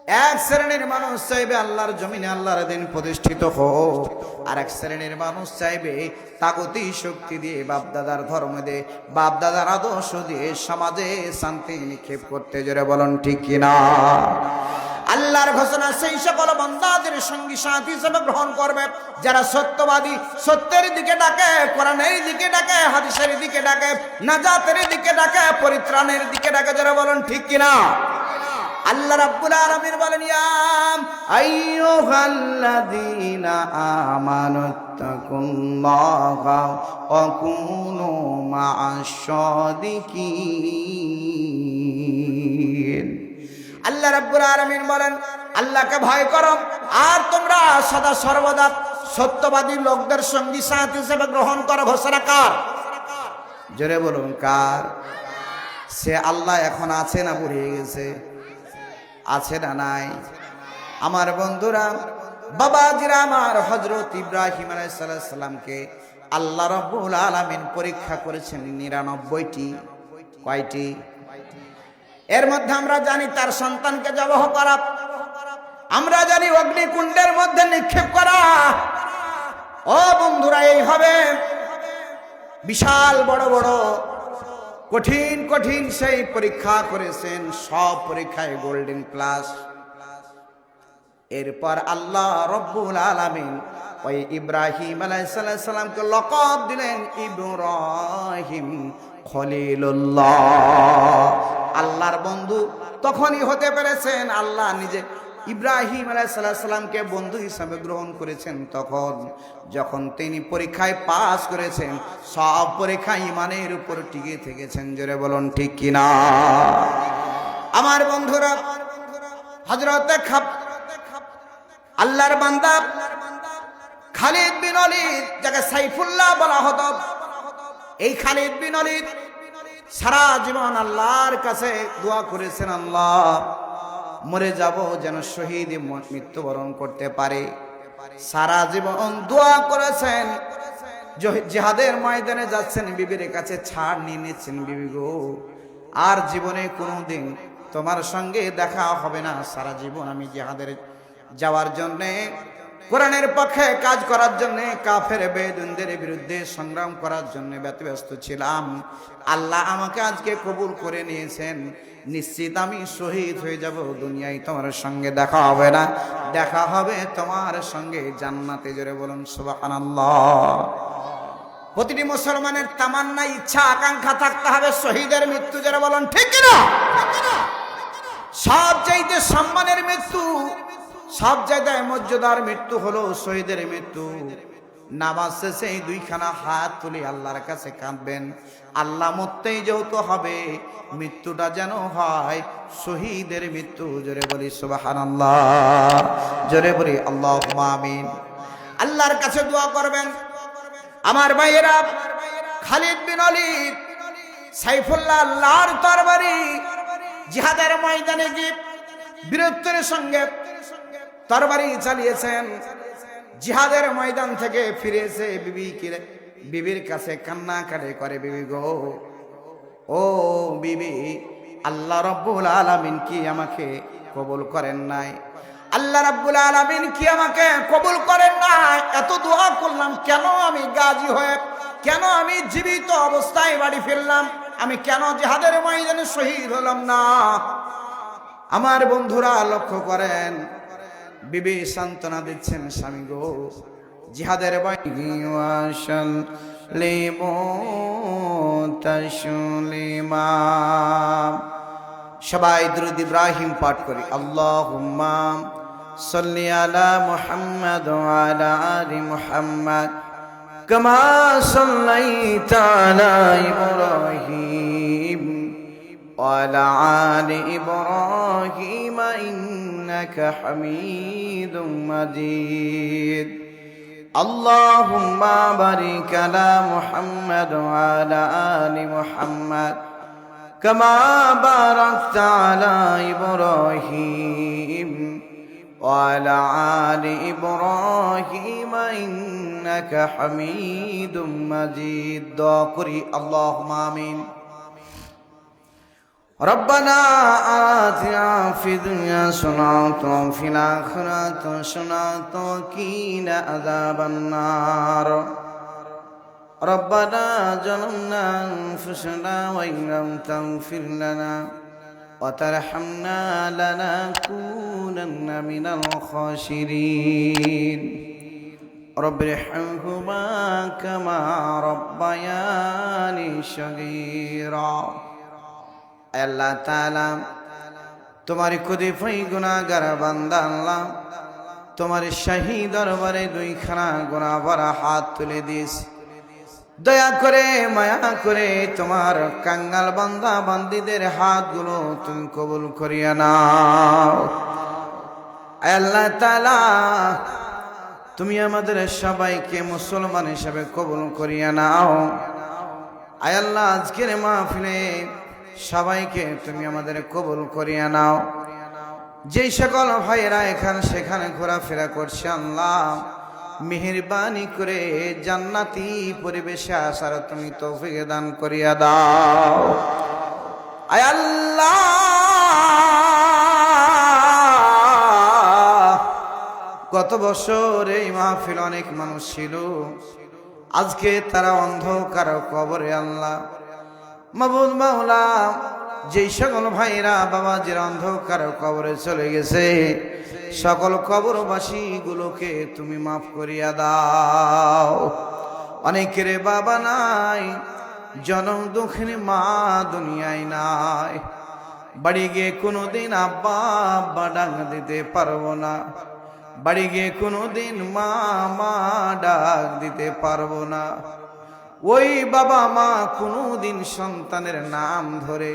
এক শ্রেণীর মানুষ চাইবে আল্লাহর জমিনে আল্লাহর দিন প্রতিষ্ঠিত হোক, আর এক শ্রেণীর মানুষ চাইবে তাগতি শক্তি দিয়ে বাপদাদার ধর্ম দিয়ে বাপদাদার আদর্শ দিয়ে সমাজে শান্তি নিক্ষেপ করতে। জোরে বলুন ঠিক কিনা? আল্লাহর ঘোষণা, সেই সকল বান্দাদের সঙ্গী সাথী হিসেবে গ্রহণ করবে যারা সত্যবাদী, সত্যের দিকে ডাকে, কোরআনের দিকে ডাকে, হাদিসের দিকে ডাকে, নাজাতের দিকে ডাকে, পরিত্রাণের দিকে ডাকে। যারা বলেন ঠিক কিনা? আল্লাহ রাব্বুল আলামিন বলেন, ইয়া আইয়ুহাল্লাযীনা আমানুত্তাকুল্লাহা ওয়া কুনু মা'আশ সাদিকিন। আল্লাহ রাব্বুল আলামিন বলেন, আল্লাহকে ভয় করো আর তোমরা সদা সর্বদা সত্যবাদী লোকদের সঙ্গী সাথী হিসেবে গ্রহণ করো। ঘোষণা কার? জোরে বলুন কার? সে আল্লাহ এখন আছে না বুড়িয়ে গেছে? আছে না নাই? আমার বন্ধুরা, বাবাজিরা আমার, হযরত ইব্রাহিম আলাইহিস সালামকে আল্লাহ রাব্বুল আলামিন পরীক্ষা করেছেন ৯৯টি। কয়টি? এর মধ্যে আমরা জানি তার সন্তানকে জবাহ করা, আমরা জানি অগ্নিকুণ্ডের মধ্যে নিক্ষেপ করা। ও বন্ধুরা, এইভাবে বিশাল বড় বড় কঠিন কঠিন সেই পরীক্ষা করেছেন, সব পরীক্ষায় গোল্ডেন প্লাস। এরপর আল্লাহ রাব্বুল আলামিন ওই ইব্রাহিম আলাইহিস সালামকে লকব দিলেন ইব্রাহিম খলিলুল্লাহ, আল্লাহর বন্ধু। তখনই হতে পেরেছেন আল্লাহ নিজে ইব্রাহিম আলাইহিস সালামকে বন্ধু হিসাবে গ্রহণ করেছেন তখন যখন তিনি পরীক্ষায় পাস করেছেন। সব পরীক্ষায় ইমানের উপর টিকে থেকেছেন। জোরে বলুন ঠিক কিনা? আমার বন্ধুরা, হযরত আল্লাহর বান্দা খালিদ বিন ওলীদ, যাকে সাইফুল্লাহ বলা হতো, এই খালিদ বিন ওলীদ সারা জীবন আল্লাহর কাছে দোয়া করেছেন, আল্লাহ মরে যাব যেন শহীদ মৃত্যুবরণ করতে পারে। সারা জীবন দোয়া করেছেন, জিহাদের ময়দানে যাচ্ছেন, বিবির কাছে ছাড় নিয়ে নিচ্ছেন, বিবি গো আর জীবনে কোনোদিন তোমার সঙ্গে দেখা হবে না। সারা জীবন আমি জিহাদের যাওয়ার জন্যে, কোরআনের পক্ষে কাজ করার জন্য, কাফের বেদুনদের বিরুদ্ধে সংগ্রাম করার জন্য ব্যতিব্যস্ত ছিলাম। আল্লাহ আমাকে আজকে কবুল করে নিয়েছেন, নিশ্চিত আমি শহীদ হয়ে যাব, দুনিয়ায় তোমার সঙ্গে দেখা হবে না, দেখা হবে তোমার সঙ্গে জান্নাতে। জোরে বলুন সুবহানাল্লাহ। প্রতিটি মুসলমানের তামান্না, ইচ্ছা, আকাঙ্ক্ষা থাকতে হবে শহীদের মৃত্যু। জোরে বলুন ঠিক কিনা? সবচাইতে সম্মানের মৃত্যু, সব জায়গায় মর্যাদার মৃত্যু হলো শহীদের মৃত্যু। নামাজ শেষে এই দুইখানা হাত তুলে আল্লাহর কাছে কাঁদবেন, আল্লাহ মরতেই যেহেতু হবে, মৃত্যুটা যেন হয় শহীদের মৃত্যু। জোরে বলি সুবহানাল্লাহ, জোরে বলি আল্লাহুম্মা আমিন। আল্লাহর কাছে দোয়া করবেন। আমার ভাইয়েরা, খালিদ বিন ওলীদ সাইফুল্লাহ আল্লাহর তরবারি জিহাদের ময়দানে গিয়ে বীরত্বের সঙ্গে তরবারি চালিয়েছেন। জিহাদের ময়দান থেকে ফিরে এসে বিবির কাছে কান্না করে, বিবি গো, ও বিবি, আল্লাহ রাব্বুল আলামিন কি আমাকে কবুল করেন নাই? আল্লাহ রাব্বুল আলামিন কি আমাকে কবুল করেন নাই? এত দোয়া করলাম, কেন আমি গাজী হয়ে, কেন আমি জীবিত অবস্থায় বাড়ি ফিরলাম? আমি কেন জিহাদের ময়দানে শহীদ হলাম না? আমার বন্ধুরা লক্ষ্য করেন, বিবি সান্ত্বনা দিচ্ছেন, স্বামী গো, জিহাদের সবাই দুরূদ ইব্রাহিম পাঠ করি। আল্লাহুম্মা সাল্লি আলা মুহাম্মাদ ওয়া আলা আলি মুহাম্মাদ কামা সাল্লাইতা আলা ইব্রাহিম ওয়া আলা আলি ইব্রাহিম ইন্নাকা হামিদুম মাজিদ। আল্লাহুম্মা বারিক আলা মুহাম্মাদ ওয়া আলা আলি মুহাম্মাদ কামা বারাকতা আলা ইব্রাহিম ওয়া আলা আলি ইব্রাহিম ইন্নাকা হামিদুম মাজিদ। দোয়া করি আল্লাহুম্মা আমিন। ربنا آتنا في الدنيا حسنة وفي الآخرة حسنة وقنا عذاب النار ربنا ظلمنا أنفسنا وإن لم تغفر لنا وترحمنا لنكونن من الخاسرين رب ارحمهما كما ربياني صغيرا আল্লাহ তাআলা তোমার খুদে ফই গুনাহগার বান্দা আল্লাহ তোমার শাহী দরবারে দুইখানা গুনাহ ভরা হাত তুলে দিস দয়া করে মায়া করে তোমার কাঙ্গাল বান্দা বান্দীদের হাতগুলো তুমি কবুল করিয়া নাও আল্লাহ তাআলা তুমি আমাদের সবাইকে মুসলমান হিসেবে কবুল করিয়া নাও আয় আল্লাহ আজকের মাহফিলে সবাইকে তুমি আমাদের কবুল করিয়া নাও যেই সকল ভাইয়েরা এখানে সেখানে ঘোরাফেরা করছে আল্লাহ মেহেরবানি করে জান্নাতি পরিবেশে আসার তুমি তৌফিক দান করিয়া দাও আয় আল্লাহ গত বছর এই মাহফিল অনেক মানুষ ছিল আজকে তারা অন্ধকার কবরে আল্লাহ মাবুদ মাওলা যেই সকল ভাইরা বাবাজির অন্ধকার কবরে চলে গেছে সকল কবরবাসী গুলোকে তুমি মাফ করিয়া দাও অনেকের বাবা নাই জনম দুঃখিনী মা দুনিয়ায় নাই বাড়ি গিয়ে কোনোদিন আব্বা আব্বা ডাক দিতে পারবো না বাড়ি গিয়ে কোনোদিন মা মা ডাক দিতে পারবো না ওই বাবা মা কোনোদিন সন্তানের নাম ধরে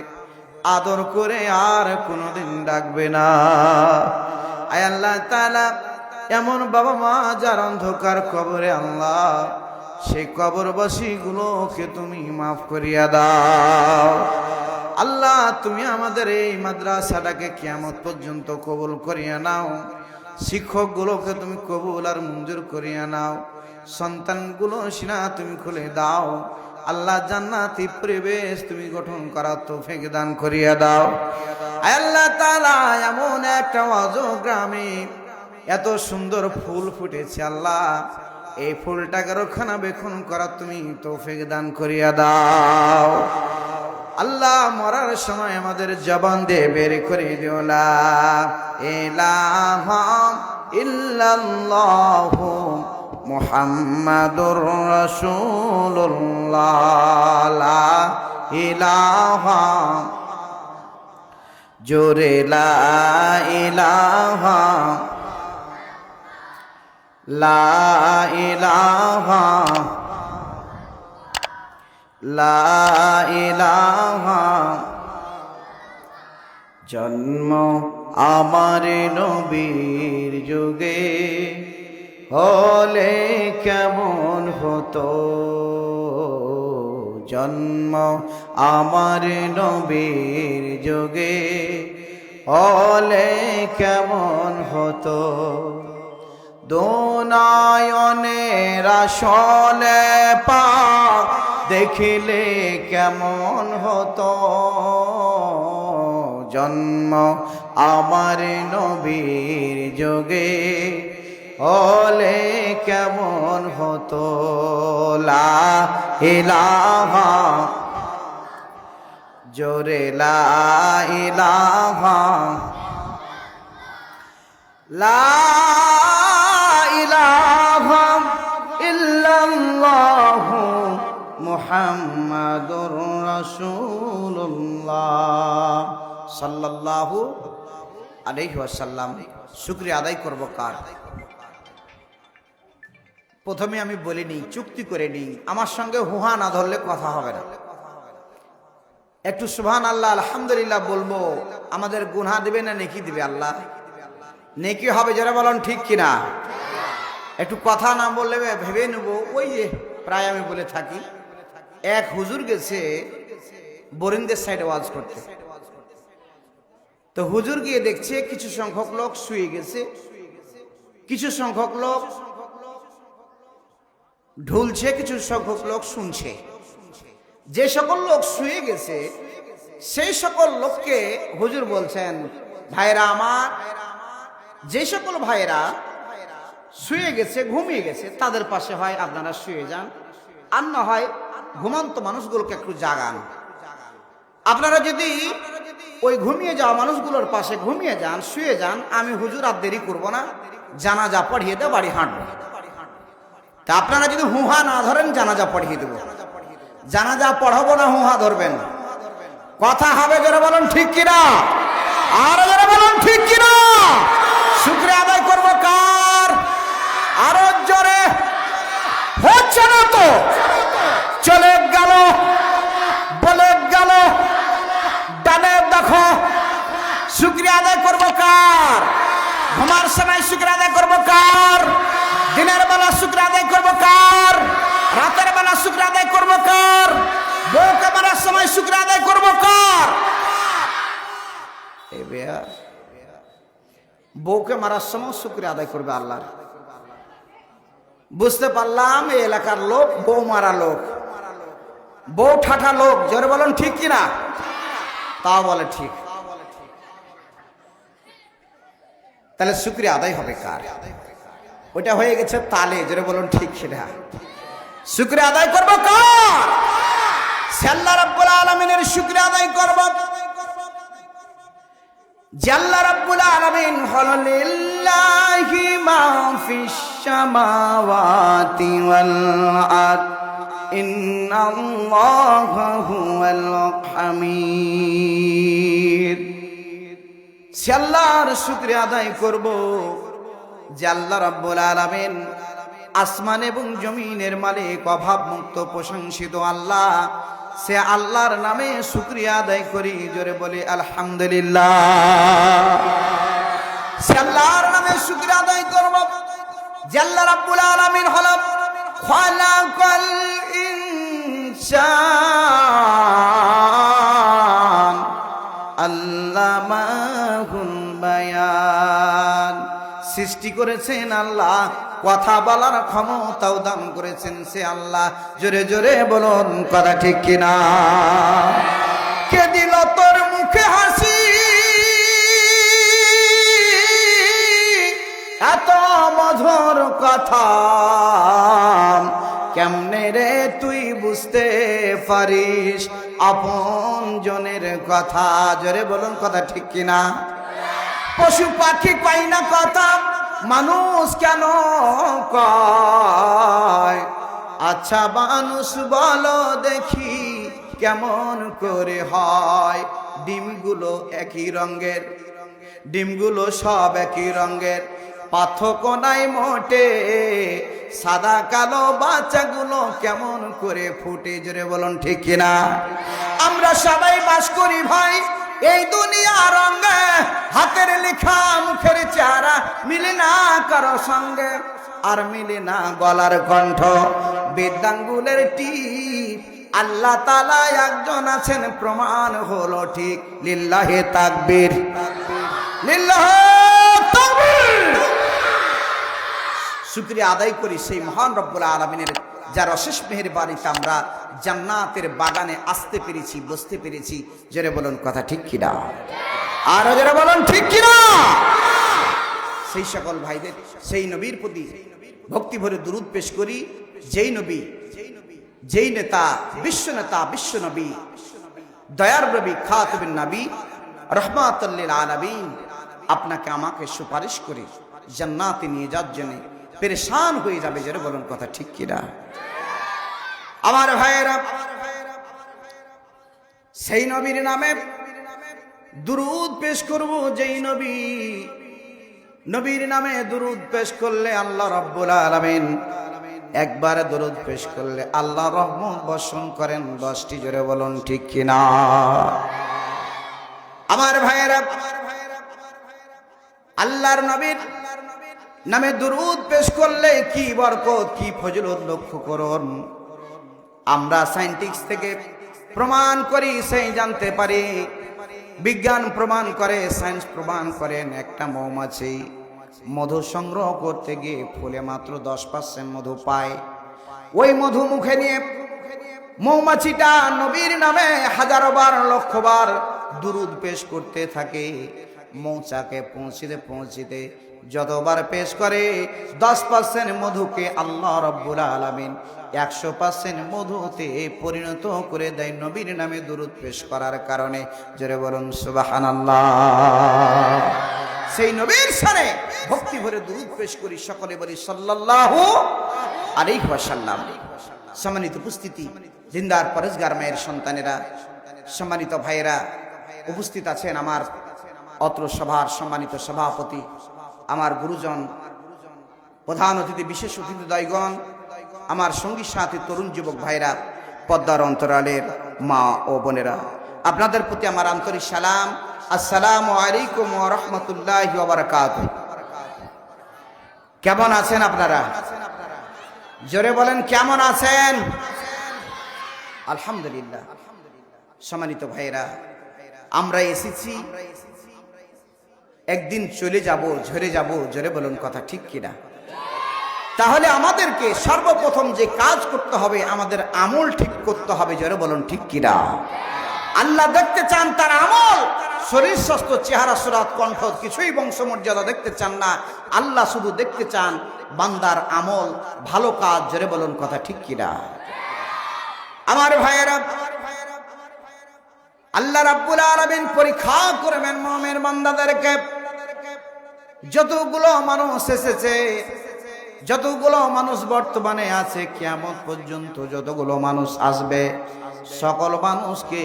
আদর করে আর কোনোদিন ডাকবে না আয় আল্লাহ তাআলা এমন বাবা মা যার অন্ধকার কবরে আল্লাহ সেই কবরবাসী গুলোকে তুমি মাফ করিয়া দাও আল্লাহ তুমি আমাদের এই মাদ্রাসাটাকে কিয়ামত পর্যন্ত কবুল করিয়া নাও শিক্ষকগুলোকে তুমি কবুল আর মঞ্জুর করিয়া নাও সন্তানগুলো সিনা তুমি খুলে দাও আল্লাহ জান্নাতি পরিবেশ তুমি গঠন করার তৌফিক দান করিয়া দাও আল্লাহ তাআলা এমন একটা অজো গ্রামে এত সুন্দর ফুল ফুটেছে আল্লাহ এই ফুলটাকে রক্ষণাবেক্ষণ করার তুমি তৌফিক দান করিয়া দাও আল্লাহ মরার সময় আমাদের জবান দিয়ে বের করে দিও লা ইলাহা ইল্লাল্লাহু মুহাম্মাদুর রাসূলুল্লাহ লা ইলাহা জোরে লা ইলাহা লা ইলাহা লা ইলাহা জন্ম আমার নবীর যুগে হলে কেমন হতো জন্ম আমার নবীর যুগে হলে কেমন হতো দুনয়নের আসলে পাক দেখিলে কেমন হতো জন্ম আমার নবীর যুগে হলে কেমন হতো লা ইলাহা জোরে লা ইলাহা লা ইলাহা ইল্লাল্লাহু মুহাম্মাদুর রাসূলুল্লাহ সাল্লাল্লাহু আলাইহি ওয়াসাল্লাম শুকরিয়া আদায় করব কার প্রথমে আমি বলিনি চুক্তি করে নি আমার সঙ্গে হুহা না ধরলে কথা হবে না একটু সুবহানাল্লাহ আলহামদুলিল্লাহ বলবো আমাদের গুনাহ দিবে না নেকি দিবে আল্লাহ নেকি হবে যারা বলেন ঠিক কিনা একটু কথা না বললে ভেবে নেব ওই যে প্রায় আমি বলে থাকি এক হুজুর গেছে বরিন্দের সাইডে ওয়াজ করতে তো হুজুর গিয়ে দেখছে কিছু সংখ্যক লোক শুয়ে গেছে কিছু সংখ্যক লোক ঢুলছে কিছু সংখ্যক লোক শুনছে যে সকল লোক শুয়ে গেছে সেই সকল লোককে হুজুর বলছেন, ভাইরা আমার, যে সকল ভাইরা শুয়ে গেছে, ঘুমিয়ে গেছে, তাদের পাশে হয় আপনারা শুয়ে যান, আর না হয় ঘুমন্ত মানুষগুলোকে একটু জাগান। আপনারা যদি ওই ঘুমিয়ে যাওয়া মানুষগুলোর পাশে ঘুমিয়ে যান, শুয়ে যান, আমি হুজুর আর দেরি করবো না, জানাজা পড়িয়ে দিয়ে বাড়ি হাঁটবো। তা আপনারা যদি হুহা না ধরেন, জানাজা পড়িয়ে দেবো। জানাজা পড়াবো না, হুহা ধরবেন। কথা হবে জোরে বলুন ঠিক কিনা? আরো জোরে বলুন ঠিক কিনা? শুকরিয়া আদায় করবো কার? আরো জোরে। হচ্ছে না তো, চলে গেল, বলে গেল। ডানে দেখো, শুকরিয়া আদায় করবো কার? ঘুমার সময় শুকরিয়া আদায় করবো কার? দিনের বেলা শুকরিয়া আদায় করবো কার? রাতের বেলা শুকরিয়া আদায় করবো কার? বউকে মারার সময় শুকরিয়া আদায় করবো কার? বউকে মারার সময় শুকরিয়া আদায় করবে আল্লাহর। বুঝতে পারলাম এই এলাকার লোক বউ মারা লোক, বউ ঠাঠা লোক। জোরে বলুন ঠিক কিনা? তাও বলে ঠিক। তাহলে শুকরিয়া আদায় হবে কার? ওটা হয়ে গেছে তালে। জোরে বলুন ঠিক কিনা? শুকরিয়া আদায় করবো কার? আল্লাহ রাব্বুল আলামিনের শুকরিয়া আদায় করব। আল্লাহ রাব্বুল আলামিন হলো লিল্লাহি মা ফিস সামাওয়াতি ওয়াল আরদ ইন্নাল্লাহা হুয়াল হামিদ। আল্লাহর শুকরিয়া আদায় করব যে আল্লাহ রাব্বুল আলামিন আসমান এবং জমিনের মালিক, অভাব মুক্ত, প্রশংসিত আল্লাহ। সে আল্লাহর নামে শুকরিয়া আদায় করি। জোরে বলি আলহামদুলিল্লাহ। সে আল্লাহর নামে শুকরিয়া আদায় করব যে আল্লাহ রাব্বুল আলামিন হলো খালাকাল ইনসান আল্লামাহুল বায়ান। সৃষ্টি করেছেন আল্লাহ, কথা বলার ক্ষমতাও দান করেছেন সে আল্লাহ। জোরে জোরে বলুন কথা ঠিক কিনা? কে দিল তোর মুখে হাসি, এত মধুর কথা কেমনে রে তুই বুঝতে পারিস আপন জনের কথা? জোরে বলুন কথা ঠিক কিনা? পশু পাখি কয় না কথা, মানুষ কেন কয়? আচ্ছা মানুষ বলো দেখি কেমন করে হয়? ডিমগুলো একই রঙের, ডিমগুলো সব একই রঙের, পার্থক্য নাই মোটে। সাদা কালো বাচ্চাগুলো কেমন করে ফুটে? জোরে বলুন ঠিক কিনা? আমরা সবাই বাস করি ভাই এই দুনিয়া রঙে, হাতের লেখা মুখের চেহারা মিলে না কারো সঙ্গে, আর মিলে না গলার কণ্ঠ, বেদাঙ্গুলের টিপ। আল্লাহ তাআলা একজন আছেন, প্রমাণ হলো ঠিক। লিল্লাহি তাকবীর, লিল্লাহি তাকবীর। শুকরিয়া আদায় করি সেই মহান রব্বুল আলামিনের, যার অশেষ মেহেরবানিতে আমরা জান্নাতের বাগানে আসতে পেরেছি, বসতে পেরেছি। জোরে বলুন কথা ঠিক কিনা? আরো জোরে বলুন ঠিক কিনা? সেই সকল ভাইদের, সেই নবীর প্রতি ভক্তি ভরে দুরূদ পেশ করি, যেই নবী, যেই নেতা, বিশ্ব নেতা, বিশ্ব নবী, দয়ার নবী, খাতামুন নবী, রাহমাতুল লিল আলামিন আপনাকে আমাকে সুপারিশ করে জান্নাতে নিয়ে যাওয়ার জন্য পেরেশান হয়ে যাবে। জোরে বলুন কথা ঠিক কিনা? আমার ভাইয়েরা, সেই নবীর নামে দুরূদ পেশ করব। যেই নবী, নবীর নামে দুরূদ পেশ করলে আল্লাহ রাব্বুল আলামিন, একবার দুরূদ পেশ করলে আল্লাহ রহমত বর্ষণ করেন 10টি। জোরে বলুন ঠিক কিনা? আমার ভাইয়েরা, আল্লাহর নবীর নামে দুরূদ পেশ করলে কি বরকত, কি ফজিলত লক্ষ্য করুন। আমরা সায়েন্টিস্ট থেকে প্রমাণ করি, সেই জানতে পারি, বিজ্ঞান প্রমাণ করে, সায়েন্স প্রমাণ করেন, একটা মৌমাছি মধু সংগ্রহ করতে গিয়ে ফুলে মাত্র 10% মধু পায়। ওই মধু মুখে নিয়ে মৌমাছিটা নবীর নামে হাজারো বার লক্ষ বার দুরূদ পেশ করতে থাকে। মৌচাকে পৌঁছিতে যতবার পেশ করে 10% মধুকে আল্লাহ রাব্বুল আলামিন 100% মধুতে পরিণত করে দেয় নবীর নামে দুরূদ পেশ করার কারণে। জোরে বলুন সুবহানাল্লাহ। সেই নবীর শানে ভক্তি ভরে দুরূদ পেশ করি, সকলে বলি সাল্লাল্লাহু আলাইহি ওয়াসাল্লাম। সম্মানিত উপস্থিতি, জিন্দার পরেশগার মায়ের সন্তানেরা, সম্মানিত ভাইয়েরা, উপস্থিত আছেন আমার অত্র সভার সম্মানিত সভাপতি, আমার গুরুজন, প্রধান অতিথি, বিশেষ অতিথিদ্বয়গণ, আমার সঙ্গী সাথী তরুণ যুবক ভাইরা, পদ্মার অন্তরালের মা ও বোনেরা, আপনাদের প্রতি আমার আন্তরিক সালাম। আসসালামু আলাইকুম ওয়া রাহমাতুল্লাহি ওয়া বারাকাতুহু। কেমন আছেন আপনারা? জোরে বলেন, কেমন আছেন? আলহামদুলিল্লাহ। সম্মানিত ভাইরা, আমরা এসেছি, একদিন চলে যাব, ঝরে যাব। জোরে বলুন, কথা ঠিক কিনা? তাহলে আমাদেরকে সর্বপ্রথম যে কাজ করতে হবে, আমাদের আমল ঠিক করতে হবে। জোরে বলুন, ঠিক কিনা? আল্লাহ দেখতে চান তার আমল, শরীর স্বাস্থ্য, চেহারা সুরাত, কণ্ঠ, কিছুই বংশমর্যাদা দেখতে চান না। আল্লাহ শুধু দেখতে চান বান্দার আমল, ভালো কাজ। জোরে বলুন, কথা ঠিক কিনা? আমার ভাইয়েরা, আল্লাহ রাব্বুল আলামিন পরীক্ষা করবেন মুমিন বান্দাদেরকে। যতগুলো মানুষ এসেছে, যতগুলো মানুষ বর্তমানে আছে, কিয়ামত পর্যন্ত যতগুলো মানুষ আসবে, সকল মানুষকে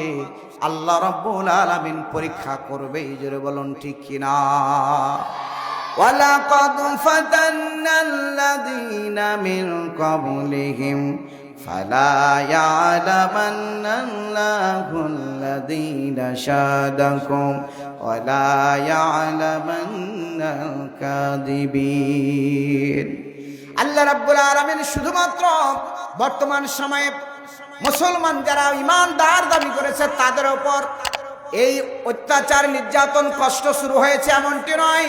আল্লাহ রাব্বুল আলামিন পরীক্ষা করবে। জোরে বলুন, ঠিক কিনা? ওয়ালাকাদ ফাতান্নাল্লাযীনা মিন ক্বাবলিহিম ফালা ইয়ালামান্নাল্লাহুল্লাযীনা শাদাকুম ওয়ালা ইয়ালামান্নাল কাযিবিন। আল্লাহ রাব্বুল আলামিন শুধুমাত্র বর্তমান সময়ে মুসলমান যারা ঈমানদার দাবি করেছে তাদের উপর এই অত্যাচার, নির্যাতন, কষ্ট শুরু হয়েছে এমনটি নয়।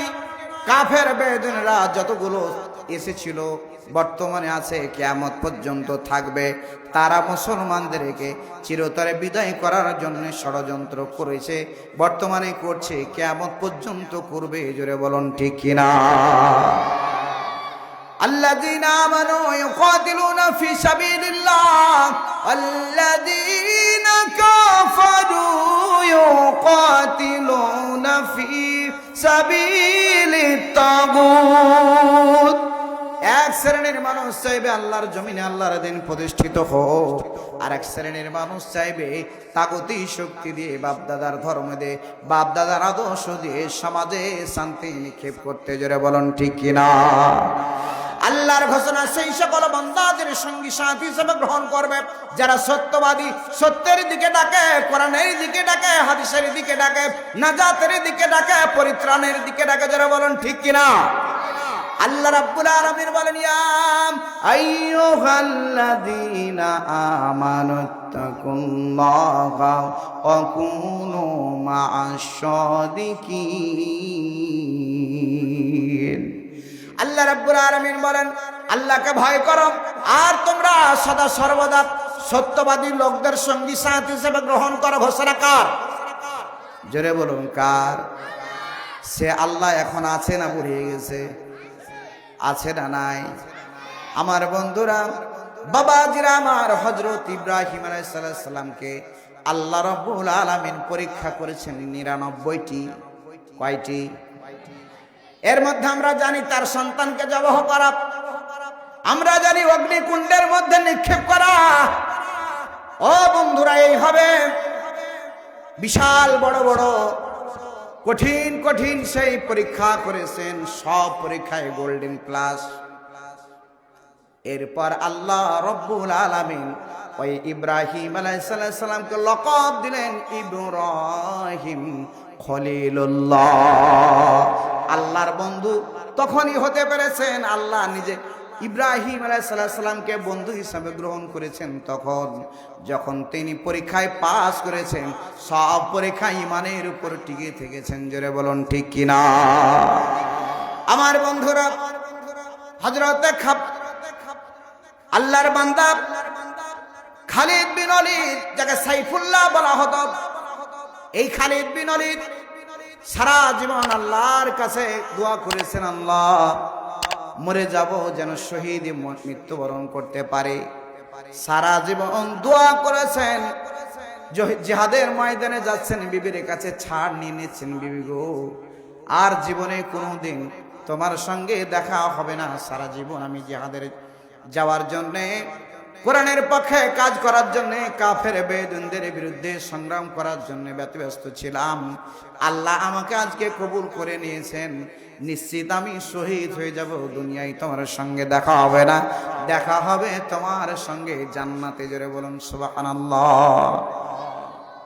কাফের বেদুনরা যতগুলো এসেছিল, বর্তমানে আছে, কিয়ামত পর্যন্ত থাকবে, তারা মুসলমানদেরকে চিরতরে বিদায় করার জন্য ষড়যন্ত্র করেছে, বর্তমানে করছে, কিয়ামত পর্যন্ত করবে। জোরে বলুন, ঠিক কিনা? আল্লাযীনা আমানু ইউকাতিলুনা ফি সাবিলিল্লাহ ওয়াল্লাযীনা কাফারু ইউকাতিলুনা ফি সাবিলিত তাগুত। এক শ্রেণীর মানুষ চাইবে আল্লাহর জমিনে আল্লাহর দিন প্রতিষ্ঠিত হোক, আর এক শ্রেণীর মানুষ চাইবে তাগুতি শক্তি দিয়ে, বাপদাদার ধর্ম দিয়ে, বাপদাদার আদর্শ দিয়ে সমাজে শান্তি নিক্ষেপ করতে। জোরে বলুন, ঠিক কিনা? আল্লাহর ঘোষণা, সেই সকল বান্দাদের সঙ্গী সাথী হিসেবে গ্রহণ করবে যারা সত্যবাদী, সত্যের দিকে ডাকে, কোরআনের দিকে ডাকে, হাদিসের দিকে ডাকে, নাজাতের দিকে ডাকে, পরিত্রাণের দিকে ডাকে। যারা বলেন, ঠিক কিনা? আল্লাহ রাব্বুল আলামিন বলেন, ইয়া আইয়ুহাল্লাযীনা আমানুত্তাকুল্লাহা ওয়া কুনু মা'আশ সাদিকিন। আল্লাহ রাব্বুল আলামিন বলেন, আল্লাহকে ভয় করো আর তোমরা সদা সর্বদা সত্যবাদী লোকদের সঙ্গী সাথী হিসেবে গ্রহণ করো। ঘোষণা কার? জোরে বলুন, কার? সে আল্লাহ এখন আছে না ভুলে গেছে? আছে না নাই? আমার বন্ধুরা, বাবাজিরা আমার, হযরত ইব্রাহিম আলাইহিস সালামকে আল্লাহ রাব্বুল আলামিন পরীক্ষা করেছেন 99টি। কয়টি? এর মধ্যে আমরা জানি তার সন্তানকে জবাহ করা, আমরা জানি অগ্নিকুণ্ডের মধ্যে নিক্ষেপ করা। ও বন্ধুরা, এই হবে বিশাল বড় বড় কঠিন কঠিন সেই পরীক্ষা করেছেন, সব পরীক্ষায় গোল্ডেন প্লাস। এরপর আল্লাহ রাব্বুল আলামিন ওই ইব্রাহিম আলাইহিস সালামকে লকব দিলেন ইব্রাহিম খলিলুল্লাহ, আল্লাহর বন্ধু। তখনই হতে পেরেছেন আল্লাহ নিজে ইব্রাহিম আলাইহিস সালামকে বন্ধু হিসাবে গ্রহণ করেছেন তখন, যখন তিনি পরীক্ষায় পাস করেছেন। সব পরীক্ষায় ঈমানের উপর টিকে থেকেছেন। জোরে বলুন, ঠিক কিনা? আমার বন্ধুরা, হযরত আল্লাহর বান্দা খালিদ বিন ওলীদ যাকে সাইফুল্লাহ বলা হতো, এই খালিদ বিন ওলীদ সারা জীবন আল্লাহর কাছে দোয়া করেছেন, আল্লাহ মরে যাব যেন শহীদ মৃত্যুবরণ করতে পারে। সারা জীবন দোয়া করেছেন, জিহাদের ময়দানে যাচ্ছেন, বিবির কাছে ছাড় নিয়ে নিচ্ছেন, বিবি গো আর জীবনে কোনোদিন তোমার সঙ্গে দেখা হবে না। সারা জীবন আমি জিহাদের যাওয়ার জন্যে, কোরআনের পক্ষে কাজ করার জন্যে, কাফের বেদুনদের বিরুদ্ধে সংগ্রাম করার জন্য ব্যতিব্যস্ত ছিলাম। আল্লাহ আমাকে আজকে কবুল করে নিয়েছেন, নিশ্চিত আমি শহীদ হয়ে যাব, দুনিয়ায় তোমার সঙ্গে দেখা হবে না, দেখা হবে তোমার সঙ্গে জান্নাতে। জোরে বলুন সুবহানাল্লাহ।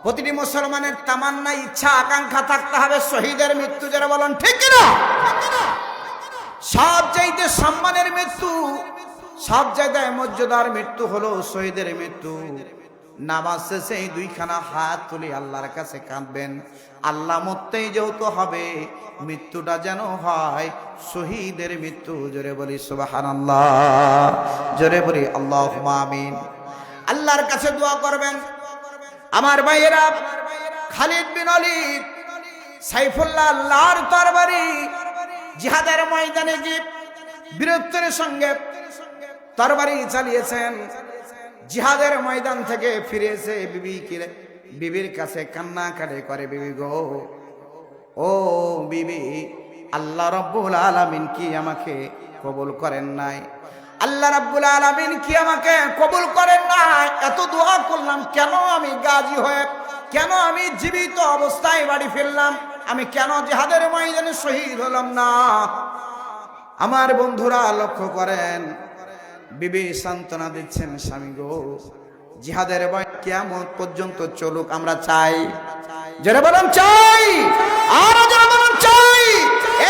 প্রতিটি মুসলমানের তামান্না, ইচ্ছা, আকাঙ্ক্ষা থাকতে হবে শহীদের মৃত্যু। যারা বলেন ঠিক কিনা? সবচাইতে সম্মানের মৃত্যু, সব জায়গায় মর্যাদার মৃত্যু হলো শহীদের মৃত্যু। নামাজ শেষে দুইখানা হাত তুলে আল্লাহর কাছে কাঁদবেন, আল্লাহ মরতেই যেহেতু হবে, মৃত্যুটা যেন হয় শহীদের মৃত্যু। জোরে বলি সুবহানাল্লাহ, জোরে বলি আল্লাহুম্মা আমিন। আল্লাহর কাছে দোয়া করবেন। আমার ভাইয়েরা, খালিদ বিন ওলীদ সাইফুল্লাহ আল্লাহর তরবারি জিহাদের ময়দানে গিয়ে বীরত্বের সঙ্গে তরবারি চালিয়েছেন। জিহাদের ময়দান থেকে ফিরে এসে বিবির কাছে কান্নাকাটি করে, বিবি গো, ও বিবি, আল্লাহ রাব্বুল আলামিন কি আমাকে কবুল করেন নাই? আল্লাহ রাব্বুল আলামিন কি আমাকে কবুল করেন নাই? এত দোয়া করলাম, কেন আমি গাজী হয়ে, কেন আমি জীবিত অবস্থায় বাড়ি ফিরলাম? আমি কেন জিহাদের ময়দানে শহীদ হলাম না? আমার বন্ধুরা লক্ষ্য করেন, বিবি সান্ত্বনা দিচ্ছেন, স্বামী গো, জিহাদের কিয়ামত পর্যন্ত চলুক, আমরা চাই। যারা বলেন চাই, আরো যারা বলেন চাই।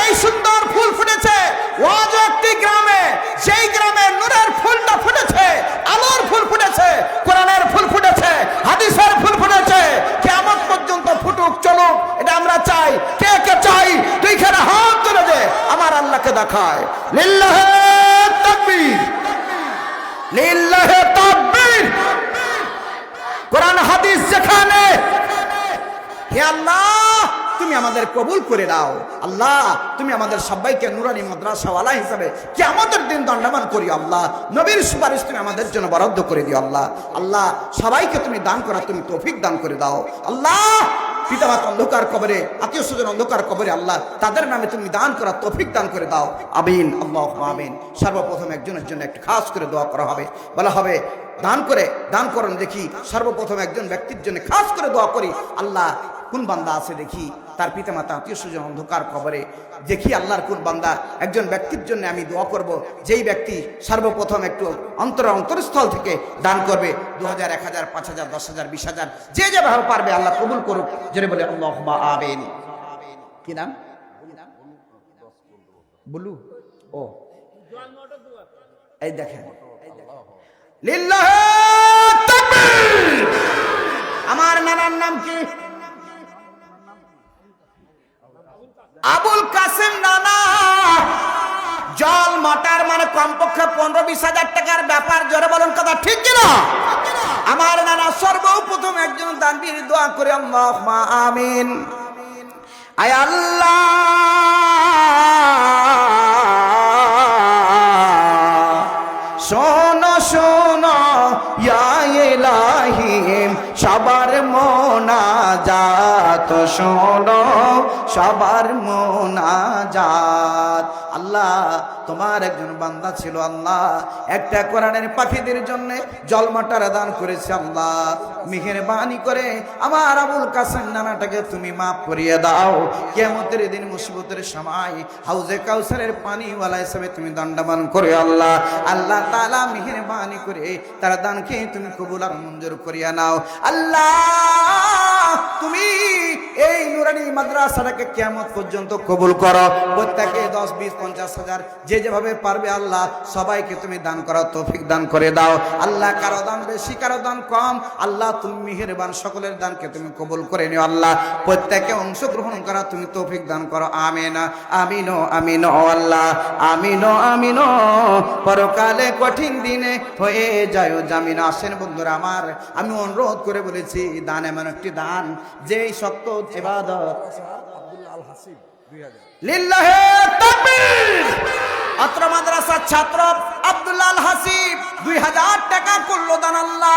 এই সুন্দর ফুল ফুটেছে ওয়াজ একটি গ্রামে, সেই গ্রামে নূরের ফুলটা ফুটেছে, আলোর ফুল ফুটেছে, কোরআনের ফুল ফুটেছে, হাদিসের ফুল ফুটেছে, কিয়ামত পর্যন্ত ফুটুক, চলুক, এটা আমরা চাই। কে কে চাই? দুইখানে হাত তুলে দে, আমার আল্লাহকে দেখায়। লিল্লাহি তাকবীর, লিল্লাহি তাকবীর। কোরআন হাদিস যেখানে, হে আল্লাহ তুমি আমাদের কবুল করে দাও। আল্লাহ তুমি আমাদের সবাইকে নুরানি মাদ্রাসাওয়ালা হিসাবে কিয়ামতের দিন দণ্ডায়মান করিও। আল্লাহ নবীর সুপারিশ তুমি আমাদের জন্য বরাদ্দ করে দিও। আল্লাহ, আল্লাহ সবাইকে তুমি দান করা, তুমি তৌফিক দান করে দাও। আল্লাহ পিতামাতা অন্ধকার কবরে, আত্মীয় স্বজন অন্ধকার কবরে, আল্লাহ তাদের নামে তুমি দান করা, তৌফিক দান করে দাও। আমিন, আল্লাহুম্মা আমিন। সর্বপ্রথম একজনের জন্য একটু খাস করে দোয়া করা হবে, বলা হবে দান করেন। দেখি সর্বপ্রথম একজন ব্যক্তির জন্য খাস করে দোয়া করি। আল্লাহ কোন বান্দা আছে দেখি, তার পিতামাতা আত্মীয় স্বজন অন্ধকার কবরে, দেখি আল্লাহর কোন বান্দা একজন ব্যক্তির জন্য আমি দোয়া করব, যেই ব্যক্তি সর্বপ্রথম একটু অন্তরস্থল থেকে দান করবে। 2000, 1000, 5000, 10,000, 20,000, যে যেভাবে পারবে আল্লাহ কবুল করুক। জোরে বলে আল্লাহুম্মা আমিন। কি নাম? বুলু। ও এই দেখেন, লিল্লাহি তাকবীর। আমার নানার নাম কি? আবুল কাসেম নানা। জল মোটর মানে কমপক্ষে 15-20 হাজার টাকার ব্যাপার। জোরে বলুন কথা ঠিক কিনা? আমার নানা সর্বপ্রথম একজন দানবীর, দোয়া করে আল্লাহুম্মা আমিন। আয় আল্লাহ, শোনো শোনো ইয়া ইলাহি, সবার মোনাজাত শোনো, সবার মোনাজাত। আল্লাহ তোমার একজন বান্দা ছিল, আল্লাহ একটা কোরআনের পাখিদের জন্য জলমাটার দান করেছে। আল্লাহ মেহেরবানি করে আমার আবুল কাসেম নানাটাকে তুমি মাফ করিয়ে দাও। কিয়ামতের দিন মুসিবতের সময় হাউজে কাউসারের পানিওয়ালা হিসেবে তুমি দণ্ডায়মান করে। আল্লাহ, আল্লাহ তাআলা মেহেরবানি করে তার দানকে তুমি কবুল আর মঞ্জুর করিয়া নাও। আল্লাহ তুমি এই নুরানি মাদ্রাসাটাকে কিয়ামত পর্যন্ত কবুল করো। প্রত্যেকে 10, 20, 50 হাজার যে যেভাবে পারবে আল্লাহ সবাইকে তুমি দান করার তৌফিক দান করে দাও আল্লাহ। কারো দান বেশি, কারো দান কম, আল্লাহ তুমি মেহেরবান, সকলের দানকে তুমি কবুল করে নিও আল্লাহ। প্রত্যেকে অংশগ্রহণ করা তুমি তৌফিক দান করো। আমিন আমিন আমিন আল্লাহ, আমিন আমিন। পরকালে কঠিন দিনে হয়ে যায় জামিন। আসেন বন্ধুরা আমার, আমি অনুরোধ করে বলেছি, দান এমন একটি দান যেই শক্ত ইবাদত। লিল্লাহে তাকবীর। অত্র মাদ্রাসার ছাত্র আব্দুল্লাহ আল হাসিব 2000 টাকা করলো দান আল্লাহ।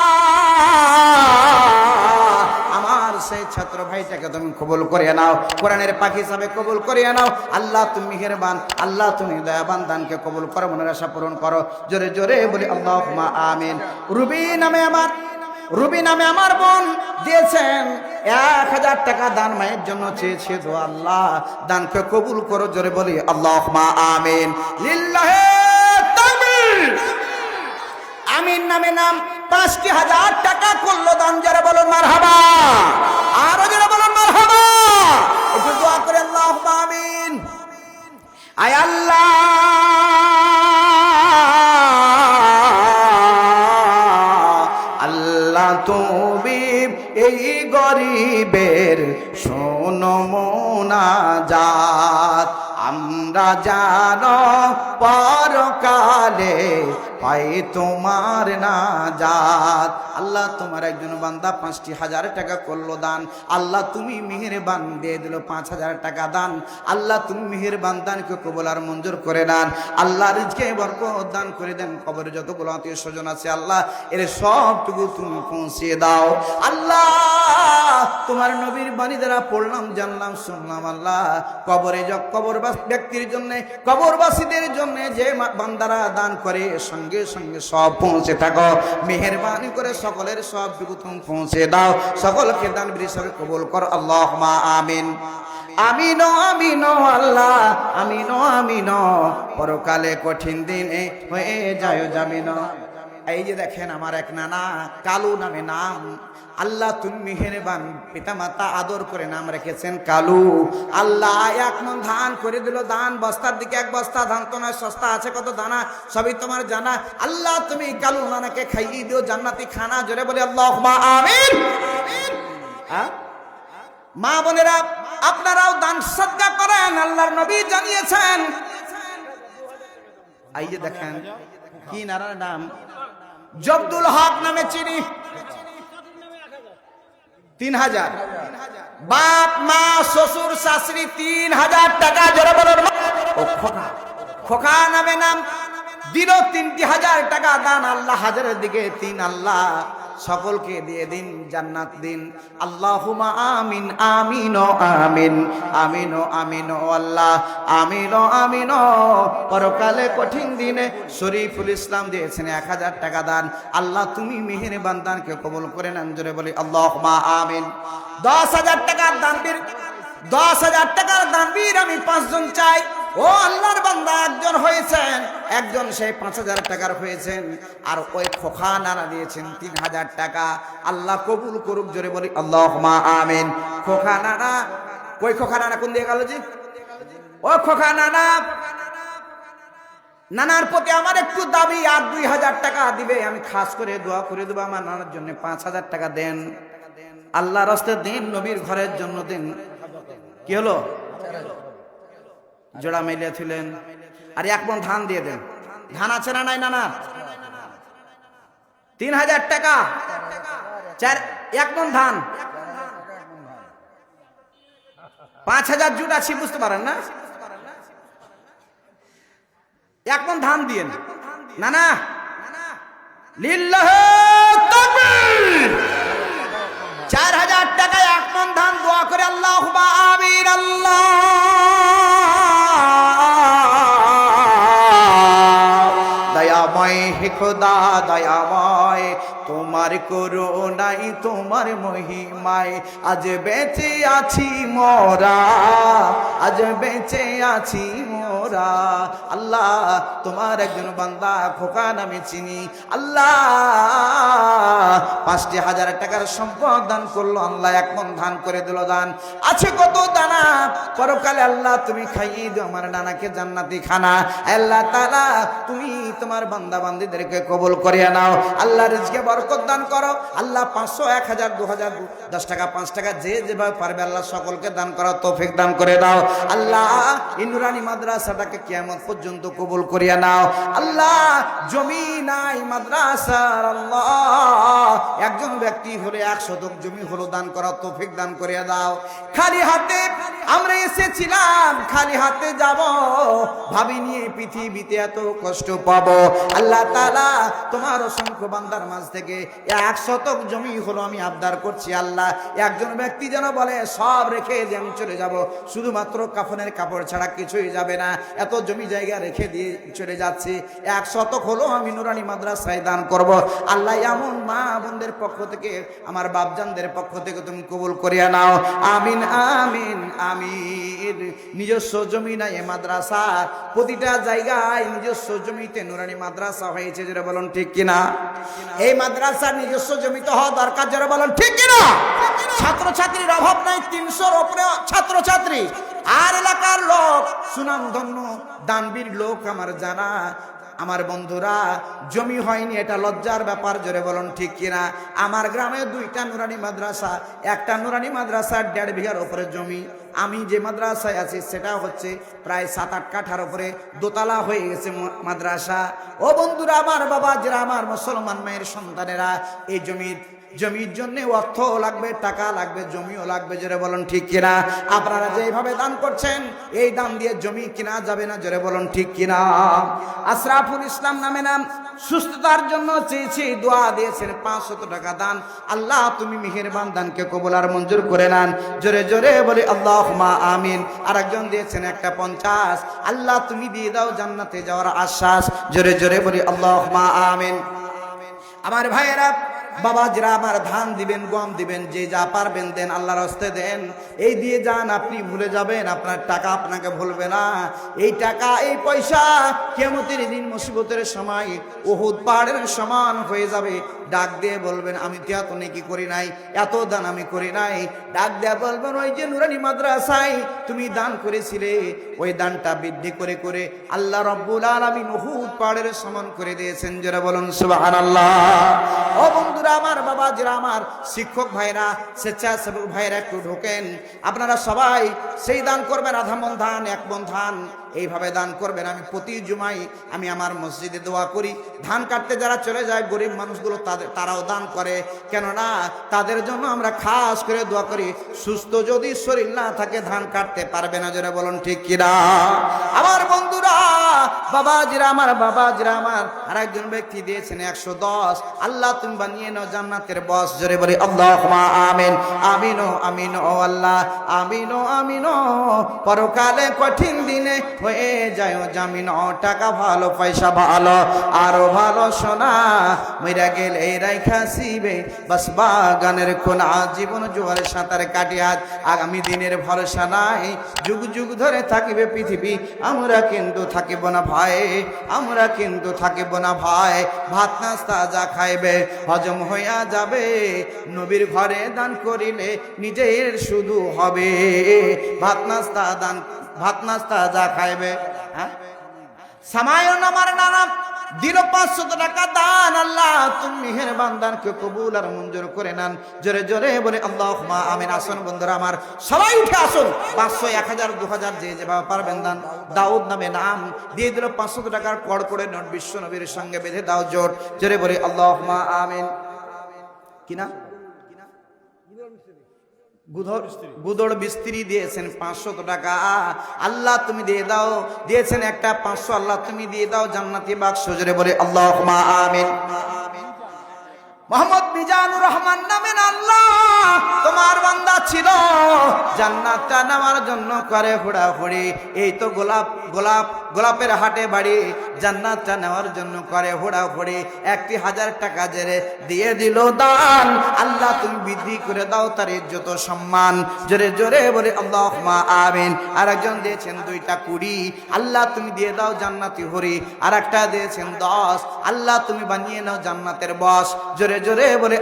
আমার সেই ছাত্র ভাইটাকে তুমি কবুল করে নাও, কোরআনের পাখি হিসাবে কবুল করে নাও আল্লাহ। তুমি মেহেরবান আল্লাহ, তুমি দয়াবান, দানকে কবুল করো, মনের আশা পূরণ করো। জোরে জোরে বলি আল্লাহুম্মা আমিন। রুবি নামে আমার বোন দিয়েছেন 1000 টাকা দান, মায়ের জন্য চেয়েছে। তো আল্লাহ দানকে কবুল করো, জোরে বলি আল্লাহুম্মা আমিন। লিল্লাহে তাকবীর। আমিন নামে নাম 5000 টাকা করলো দান, যারা বলুন মারহাবা। আরো যারা বলুন মারহাবা। একটু দোয়া করে আল্লাহুম্মা আমিন। আয় আল্লাহ, আল্লাহ তুমি এই গরিবের শোনো মুনাজাত। আমরা জানো পরকালে পাই তোমার নাজাত। আল্লাহ তোমার একজন বান্দা 5000 টাকা করলো দান, আল্লাহ তুমি মেহেরবান দিয়ে দিল 5000 টাকা দান। আল্লাহ তুমি মেহেরবান, দানকে কবুল আর মঞ্জুর করে দেন আল্লাহ। রিজকে বরকত দান করে দেন। কবরে যতগুলো আত্মীয় স্বজন আছে আল্লাহ এর সবটুকু তুমি পৌঁছিয়ে দাও আল্লাহ। তোমার নবীর বাণী দ্বারা পড়লাম, জানলাম, শুনলাম আল্লাহ। কবরে ব্যক্তির জন্য, কবরবাসীদের জন্য যে বান্দারা দান করে সঙ্গে সঙ্গে সব পৌঁছে থাকো। মেহেরবানি করে সকলের সবটুকু তুমি পৌঁছে দাও। সকলকে দান হিসাবে কবুল কর আল্লাহুম্মা আমিন। আমিন আমিন আল্লাহ, আমিন আমিন। পরকালে কঠিন দিনে হয়ে যায় জামিন। এই যে দেখেন আমার এক নানা কালু নামে নাম, আল্লাহ তুমি মেহেরবান, পিতা মাতা আদর করে নাম রেখেছেন কালু। আল্লাহ 1 মণ ধান করে দিল দান। বস্তার দিকে 1 বস্তা ধান তো নয়, সস্তা আছে কত দানা সবই তোমার জানা। আল্লাহ তুমি কালু নানাকে খাইয়ে দিও জান্নাতি খানা। জোরে বলে আল্লাহুম্মা আমিন। মা বোনেরা আপনারাও দান সদকা করেন, আল্লাহর নবী জানিয়েছেন। এই যে দেখেন কি নানার নাম, জব্দুল হক নামে চিনি, 3000। বাপ মা শ্বশুর শাশুড়ি 3000 টাকা। জোরে বলুন। খোকা নামে নাম দিল 3000 টাকা দান। আল্লাহ হাজারের দিকে 3 আল্লাহ সকলকে দিয়ে দিন, জান্নাত দিন। আল্লাহুম্মা আমিন আমিন আমিন আমিন আমিন আল্লাহ, আমিন আমিন। পরকালে কঠিন দিনে শরীফুল ইসলাম দিয়েছেন 1000 টাকা দান। আল্লাহ তুমি মেহেরবান, দানকে কবুল করে নেন। জোরে বলি আল্লাহুম্মা আমিন। 10000 টাকার দানবীর, 10000 টাকার দানবীর আমি 5 জন চাই। ও আল্লাহর বান্দা একজন হয়েছেন, একজন সেই 5000 টাকার হয়েছেন, আর ওই খোকা নানা দিয়েছেন 3000 টাকা। আল্লাহ কবুল করুক। জোরে বলি আল্লাহুম্মা আমিন। খোকা নানা, কই খোকা নানা কোন দিয়ে গেল জি? ও খোকা নানা, নানার প্রতি আমার একটু দাবি, আর 2000 টাকা দিবে। আমি খাস করে দোয়া করে দেবো আমার নানার জন্য। 5000 টাকা দেন, আল্লাহ রাস্তায় দিন, নবীর ঘরের জন্য দিন। কি হলো? জোড়া মিলিয়েছিলেন। আর 1 মণ ধান দিয়ে দেন। ধান আছে না নাই নানা? 3000 টাকা, 1 মণ ধান, 5000 জুট আছে, বুঝতে পারেন না? 1 মণ ধান দিয়েন নানা। লিল্লাহে তাকবীর। 4000 টাকা 1 মণ ধান। দোয়া করে আল্লাহুম্মা আমিন। আল্লাহ দয়াময় হে খোদা দয়াময়, তোমার করুণায় তোমার মহিমায় আজ বেঁচে আছি মোরা, আজ বেঁচে আছি মোরা। মোরা। আল্লাহ তোমার একজন বান্দা খোকা নামে চিনি, আল্লাহ 5,000 টাকার সম্পদ দান করলো, আল্লাহ 1 মণ ধান করে দিল দান। আছে কত দানা, পরকালে আল্লাহ তুমি খাইয়ে দিও আমার নানাকে জান্নাতি খানা। আল্লাহ তাআলা তুমি তোমার বান্দা বান্দীদেরকে কবুল করিয়া নাও। আল্লাহ রিজকে বরকত দান করো। আল্লাহ 500, 1000, 2000, 10 টাকা, 5 টাকা যে যেভাবে পারবে আল্লাহ সকলকে দান করার তৌফিক দান করে দাও। আল্লাহ এই নুরানি মাদ্রাসাটাকে কিয়ামত পর্যন্ত কবুল করিয়া নাও। আল্লাহ জমি নাই মাদ্রাসার, আল্লাহ একজন ব্যক্তি হলে 1 শতক জমি হলো দান করার তৌফিক দান করিয়া দাও। খালি হাতে আমরা এসেছিলাম, খালি হাতে যাব, ভাবিনি পৃথিবীতে এত কষ্ট পাবো। আল্লাহ তাআলা তোমার অসংখ্য বান্দার মাঝ থেকে 1 শতক জমি হলো আমি আবদার করছি। আল্লাহ একজন ব্যক্তি যেন বলে সব রেখে দিয়ে আমি চলে যাব, শুধুমাত্র কাফনের কাপড় ছাড়া কিছুই যাবে না, এত জমি জায়গা রেখে দিয়ে চলে যাচ্ছি, 1 শতক হলো আমি নুরানি মাদ্রাসায় দান করব। আল্লাহ এমন মা বোনদের পক্ষ থেকে, আমার বাপজানদের পক্ষ থেকে তুমি কবুল করিয়া নাও। আমিন আমিন আমিন। নিজস্ব জমি নাই মাদ্রাসা, প্রতিটা জায়গায় নিজস্ব জমিতে নুরানি মাদ্রাসা হয়েছে, যারা বলেন ঠিক কিনা? এই মাদ্রাসার নিজস্ব জমি তো হওয়া দরকার, যারা বলেন ঠিক কিনা? ছাত্রছাত্রীর অভাব নাই, 300-র উপরে ছাত্রছাত্রী। আর এলাকার লোক সুনামধন্য দানবীর লোক আমার জানা। আমার বন্ধুরা, জমি হয়নি এটা লজ্জার ব্যাপার, জোরে বলুন ঠিক কিনা? আমার গ্রামে 2টা নুরানি মাদ্রাসা, একটা নুরানি মাদ্রাসার 1.5 বিঘার উপরে জমি। আমি যে মাদ্রাসায় আছি সেটা হচ্ছে প্রায় 7-8 কাঠার উপরে, দোতলা হয়ে গেছে মাদ্রাসা। ও বন্ধুরা, আমার বাবা যারা, আমার মুসলমান মায়ের সন্তানেরা, এই জমির জন্য অর্থ লাগবে, টাকা লাগবে, জমিও লাগবে, জোরে বলুন ঠিক কিনা? আপনারা যেভাবে দান করছেন এই দান দিয়ে জমি কিনা যাবে না, জোরে বলুন ঠিক কিনা? আশরাফুল ইসলাম নামে নাম, সুস্থতার জন্য চেয়েছি, দোয়া দিয়েছেন 500 টাকা দান। আল্লাহ তুমি মেহেরবান দানকে কবুল আর মঞ্জুর করে নেন, জোরে জোরে বলি আল্লাহুম্মা আমিন। আর একজন দিয়েছেন একটা 50, আল্লাহ তুমি দিয়ে দাও জান্নাতে যাওয়ার আশ্বাস, জোরে জোরে বলি আল্লাহুম্মা আমিন। আমার ভাইয়েরা, বাবা যারা আমার ধান দিবেন, গম দিবেন, যে যা পারবেন দেন, আল্লাহর হস্তে দেন। এই দিয়ে যান, আপনি ভুলে যাবেন, আপনার টাকা আপনাকে ভুলবে না। এই টাকা, এই পয়সা কিয়ামতের দিন মুসিবতের সময় উহুদ পাহাড়ের সমান হয়ে যাবে। ডাক দিয়ে বলবেন আমি তো এত নেকি করি নাই, এত দান আমি করি নাই। ডাক দিয়ে বলবেন ওই যে নুরানি মাদ্রাসায় তুমি দান করেছিলে, ওই দানটা বৃদ্ধি করে করে আল্লাহ রাব্বুল আলামিন উহুদ পাহাড়ের সমান করে দিয়েছেন, যারা বলুন সুবহানাল্লাহ। ও বন্ধুরা, আমার বাবা যারা, আমার শিক্ষক ভাইরা, স্বেচ্ছাসেবক ভাইরা একটু ঢোকেন। আপনারা সবাই সেই দান করবেন, 1/2 মণ ধান, 1 মণ ধান, এইভাবে দান করবেন। আমি প্রতি জুমায় আমি আমার মসজিদে দোয়া করি, ধান কাটতে যারা চলে যায় গরিব মানুষগুলো তারাও দান করে, কেননা তাদের জন্য আমরা খাস করে দোয়া করি। সুস্থ যদি শরীর না থাকে ধান কাটতে পারবে না, যারা বলুন ঠিক কিনা? আমার বন্ধুরা, বাবাজিরা, আমার বাবাজিরা, আমার আর একজন ব্যক্তি দিয়েছেন 110, আল্লাহ তুমি বানিয়ে নাও জান্নাতের বস, জোরে বলি আল্লাহুম্মা আমিন। আমিন ও আমিন ও আল্লাহ, আমিন ও আমিন ও। পরকালে কঠিন দিনে হয়ে যায় জামিন, টাকা ভালো, পয়সা ভালো, আরো ভালো সোনা, মইরা গেলে রাইখা সিবে বাস বাগানের কোনা, জীবন জোয়ারে সাঁতার কাটি আজ, আগামী দিনের ভরসা নাই, যুগ যুগ ধরে থাকিবে পৃথিবী, আমরা কিন্তু থাকিব না ভাই, আমরা কিন্তু থাকিব না ভাই। ভাত নাস্তা যা খাইবে হজম হইয়া যাবে, নবীর ঘরে দান করিলে নিজের শুধু হবে। ভাত নাস্তা যা খাইবে, হ্যাঁ সামায়ন আমার নানা দিল 500 টাকা দান, আল্লাহ তুমি মেহেরবান দানকে কবুল আর মঞ্জুর করে নেন, জোরে জোরে বলে আল্লাহুম্মা আমিন। আসুন বন্ধুরা আমার, সবাই উঠে আসুন, 500, 1000, 2000 যে যেভাবে পারবেন দান। দাউদ নামে নাম দিয়ে দিল 500 টাকার কড় করে নোট, বিশ্ব নবীর সঙ্গে বেঁধে দাও জোট, জোরে বলে আল্লাহুম্মা আমিন। কিনা গুদড় মিস্ত্রি দিয়েছেন 500 টাকা, আল্লাহ তুমি দিয়ে দাও। দিয়েছেন একটা 500, আল্লাহ তুমি দিয়ে দাও জান্নাতি বাক্স, জোরে বলে আল্লাহুম্মা আমিন। মোহাম্মদ মিজানুর রহমান নামেন আল্লাহ তোমার বান্দা ছিল, জান্নাতটা নেওয়ার জন্য করে হুড়াহুড়ি। এই তো গোলাপ গোলাপের হাটে বাড়ি জান্নাতটা নেওয়ার জন্য করে হুড়াহুড়ি 1000 টাকা জেরে দিয়ে দিল দান। আল্লাহ তুমি বৃদ্ধি করে দাও তার ইজ্জত সম্মান। জোরে জোরে বলে আল্লাহুম্মা আমিন। আরেকজন দিয়েছেন 2টা কুড়ি, আল্লাহ তুমি দিয়ে দাও জান্নাতি হরি। আর একটা দিয়েছেন 10, আল্লাহ তুমি বানিয়ে নাও জান্নাতের বস। জোরে জোরে বলে